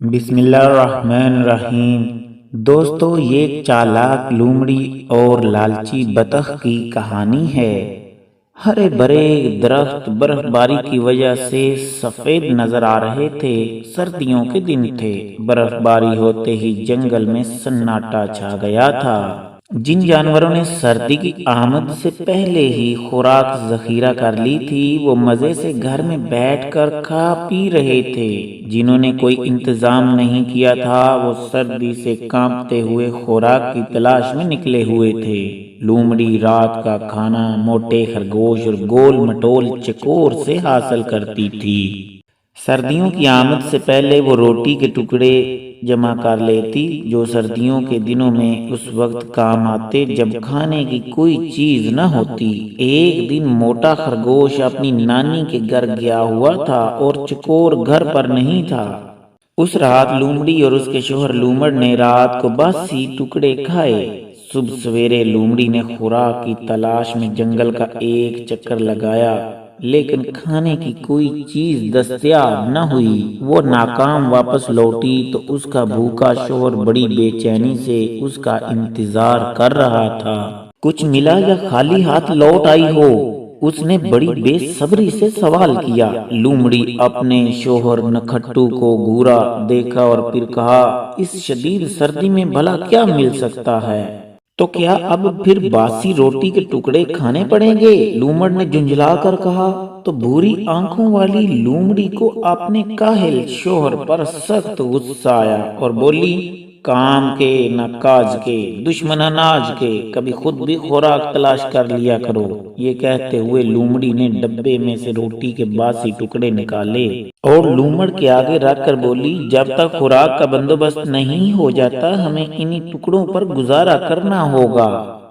بسم اللہ الرحمن الرحیم۔ دوستو، یہ ایک چالاک لومڑی اور لالچی بطخ کی کہانی ہے۔ ہرے بھرے درخت برف باری کی وجہ سے سفید نظر آ رہے تھے۔ سردیوں کے دن تھے۔ برف باری ہوتے ہی جنگل میں سناٹا چھا گیا تھا۔ جن جانوروں نے سردی کی آمد سے پہلے ہی خوراک ذخیرہ کر لی تھی، وہ مزے سے گھر میں بیٹھ کر کھا پی رہے تھے۔ جنہوں نے کوئی انتظام نہیں کیا تھا، وہ سردی سے کانپتے ہوئے خوراک کی تلاش میں نکلے ہوئے تھے۔ لومڑی رات کا کھانا موٹے خرگوش اور گول مٹول چکور سے حاصل کرتی تھی۔ سردیوں کی آمد سے پہلے وہ روٹی کے ٹکڑے جمع کر لیتی، جو سردیوں کے دنوں میں اس وقت کام آتے جب کھانے کی کوئی چیز نہ ہوتی۔ ایک دن موٹا خرگوش اپنی نانی کے گھر گیا ہوا تھا اور چکور گھر پر نہیں تھا۔ اس رات لومڑی اور اس کے شوہر لومڑ نے رات کو باسی ٹکڑے کھائے۔ صبح سویرے لومڑی نے خوراک کی تلاش میں جنگل کا ایک چکر لگایا، لیکن کھانے کی کوئی چیز دستیاب نہ ہوئی۔ وہ ناکام واپس لوٹی تو اس کا بھوکا شوہر بڑی بے چینی سے اس کا انتظار کر رہا تھا۔ کچھ ملا یا خالی ہاتھ لوٹ آئی ہو؟ اس نے بڑی بے صبری سے سوال کیا۔ لومڑی اپنے شوہر نکھٹو کو گھورا دیکھا اور پھر کہا، اس شدید سردی میں بھلا کیا مل سکتا ہے؟ تو کیا اب پھر باسی روٹی کے ٹکڑے کھانے پڑیں گے؟ لومڑ نے جھنجھلا کر کہا۔ تو بھوری آنکھوں والی لومڑی کو اپنے کاہل شوہر پر سخت غصہ آیا اور بولی، کام کے نہ کاج کے، دشمن اناج کے، کبھی خود بھی خوراک تلاش کر لیا کرو۔ یہ کہتے ہوئے لومڑی نے ڈبے میں سے روٹی کے باسی ٹکڑے نکالے اور لومڑ کے آگے رکھ کر بولی، جب تک خوراک کا بندوبست نہیں ہو جاتا ہمیں انہی ٹکڑوں پر گزارا کرنا ہوگا۔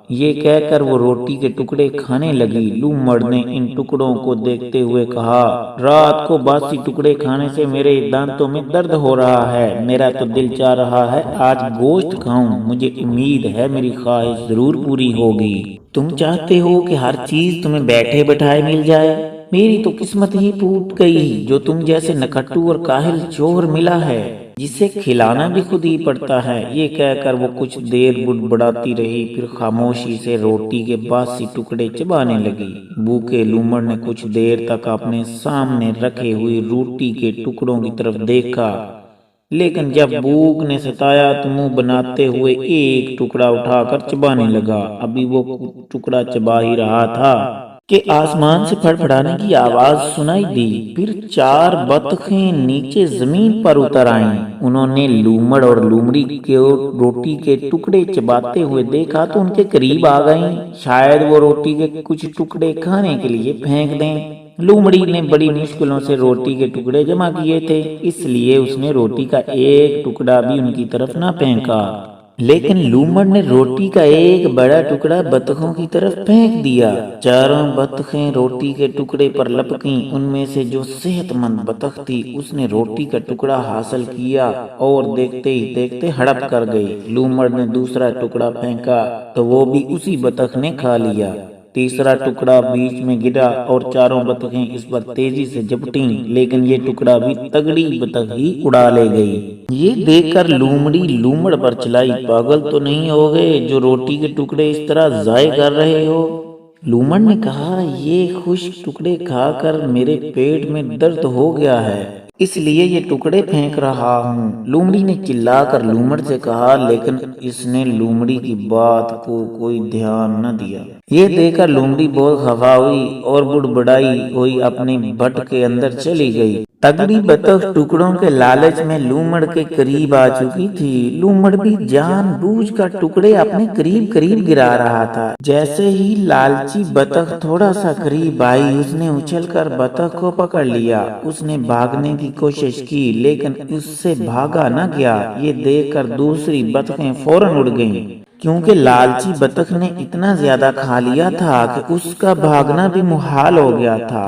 یہ کہہ کر وہ روٹی کے ٹکڑے کھانے لگی۔ لومڑ نے ان ٹکڑوں کو دیکھتے ہوئے کہا، رات کو باسی ٹکڑے کھانے سے میرے دانتوں میں درد ہو رہا ہے۔ میرا تو دل چاہ رہا ہے آج گوشت کھاؤں۔ مجھے امید ہے میری خواہش ضرور پوری ہوگی۔ تم چاہتے ہو کہ ہر چیز تمہیں بیٹھے بٹھائے مل جائے؟ میری تو قسمت ہی پھوٹ گئی جو تم جیسے نکھٹو اور کاہل شوہر ملا ہے، جسے کھلانا بھی خود ہی پڑتا ہے۔ یہ کہہ کر وہ کچھ دیر بڑبڑاتی رہی، پھر خاموشی سے روٹی کے باسی ٹکڑے چبانے لگی۔ بھوکے لومڑ نے کچھ دیر تک اپنے سامنے رکھے ہوئی روٹی کے ٹکڑوں کی طرف دیکھا، لیکن جب بھوک نے ستایا تو منہ بناتے ہوئے ایک ٹکڑا اٹھا کر چبانے لگا۔ ابھی وہ ٹکڑا چبا ہی رہا تھا کہ آسمان سے پھڑپھڑانے کی آواز سنائی دی۔ پھر چار بطخیں نیچے زمین پر اتر آئیں۔ انہوں نے لومڑ اور لومڑی کو روٹی کے ٹکڑے چباتے ہوئے دیکھا تو ان کے قریب آ گئیں، شاید وہ روٹی کے کچھ ٹکڑے کھانے کے لیے پھینک دیں۔ لومڑی نے بڑی مشکلوں سے روٹی کے ٹکڑے جمع کیے تھے، اس لیے اس نے روٹی کا ایک ٹکڑا بھی ان کی طرف نہ پھینکا، لیکن لومڑ نے روٹی کا ایک بڑا ٹکڑا بطخوں کی طرف پھینک دیا۔ چاروں بطخیں روٹی کے ٹکڑے پر لپکیں۔ ان میں سے جو صحت مند بطخ تھی، اس نے روٹی کا ٹکڑا حاصل کیا اور دیکھتے ہی دیکھتے ہڑپ کر گئی۔ لومڑ نے دوسرا ٹکڑا پھینکا تو وہ بھی اسی بطخ نے کھا لیا۔ تیسرا ٹکڑا بیچ میں گرا اور چاروں بطخیں اس پر تیزی سے جھپٹیں، لیکن یہ ٹکڑا بھی تگڑی بطخ ہی اڑا لے گئی۔ یہ دیکھ کر لومڑی لومڑ پر چلائی، پاگل تو نہیں ہو گئے جو روٹی کے ٹکڑے اس طرح ضائع کر رہے ہو؟ لومڑ نے کہا، یہ خشک ٹکڑے کھا کر میرے پیٹ میں درد ہو گیا ہے، اس لیے یہ ٹکڑے پھینک رہا ہوں۔ لومڑی نے چلا کر لومڑ سے کہا، لیکن اس نے لومڑی کی بات کو کوئی دھیان نہ دیا۔ یہ دیکھ کر لومڑی بہت خفا ہوئی اور بڑبڑائی ہوئی اپنے بھٹ کے اندر چلی گئی۔ تگڑی بطخ ٹکڑوں کے لالچ میں لومڑ کے قریب آ چکی تھی۔ لومڑ بھی جان بوجھ کر ٹکڑے اپنے قریب قریب گرا رہا تھا۔ جیسے ہی لالچی بطخ تھوڑا سا قریب آئی، اس نے اچھل کر بطخ کو پکڑ لیا۔ اس نے بھاگنے کی کوشش کی، لیکن اس سے بھاگا نہ گیا۔ یہ دیکھ کر دوسری بطخیں فوراً اڑ گئیں، کیونکہ لالچی بطخ نے اتنا زیادہ کھا لیا تھا کہ اس کا بھاگنا بھی محال ہو گیا تھا۔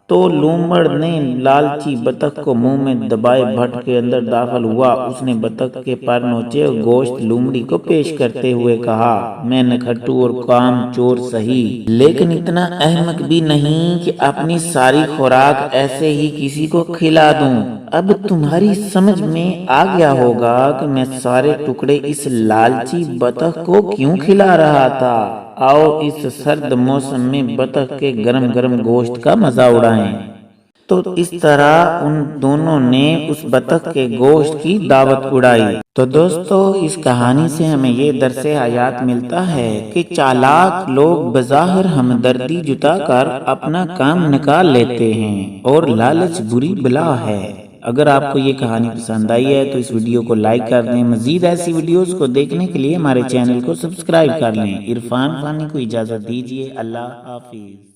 تو لومڑ نے لالچی بطخ کو منہ میں دبائے بھٹ کے اندر داخل ہوا۔ اس نے بطخ کے پر نوچے اور گوشت لومڑی کو پیش کرتے ہوئے کہا، میں نکھٹو اور کام چور سہی، لیکن اتنا احمق بھی نہیں کہ اپنی ساری خوراک ایسے ہی کسی کو کھلا دوں۔ اب تمہاری سمجھ میں آ گیا ہوگا کہ میں سارے ٹکڑے اس لالچی بطخ کو کیوں کھلا رہا تھا۔ آؤ اس سرد موسم میں بطخ کے گرم گرم گوشت کا مزہ اڑائیں۔ تو اس طرح ان دونوں نے اس بطخ کے گوشت کی دعوت اڑائی۔ تو دوستو، اس کہانی سے ہمیں یہ درس حیات ملتا ہے کہ چالاک لوگ بظاہر ہمدردی جتا کر اپنا کام نکال لیتے ہیں اور لالچ بری بلا ہے۔ اگر آپ کو یہ کہانی پسند آئی ہے تو اس ویڈیو کو لائک کر دیں۔ مزید ایسی ویڈیوز کو دیکھنے کے لیے ہمارے چینل کو سبسکرائب کر لیں۔ عرفان فانی کو اجازت دیجیے۔ اللہ حافظ۔